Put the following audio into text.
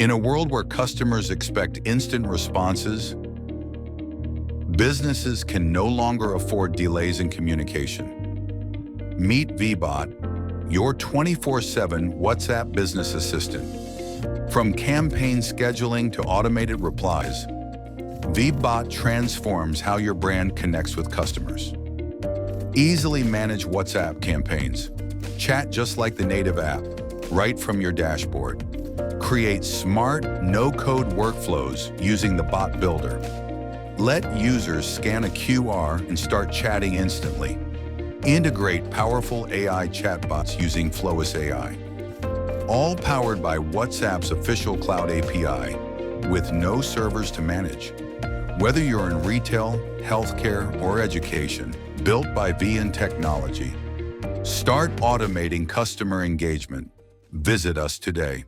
In a world where customers expect instant responses, businesses can no longer afford delays in communication. Meet vBot, your 24/7 WhatsApp business assistant. From campaign scheduling to automated replies, vBot transforms how your brand connects with customers. Easily manage WhatsApp campaigns. Chat just like the native app, right from your dashboard. Create smart, no-code workflows using the Bot Builder. Let users scan a QR and start chatting instantly. Integrate powerful AI chatbots using 𝗲𝗏𝗺 AI. All powered by WhatsApp's official cloud API, with no servers to manage. Whether you're in retail, healthcare, or education, built by vBot Technology. Start automating customer engagement. Visit us today.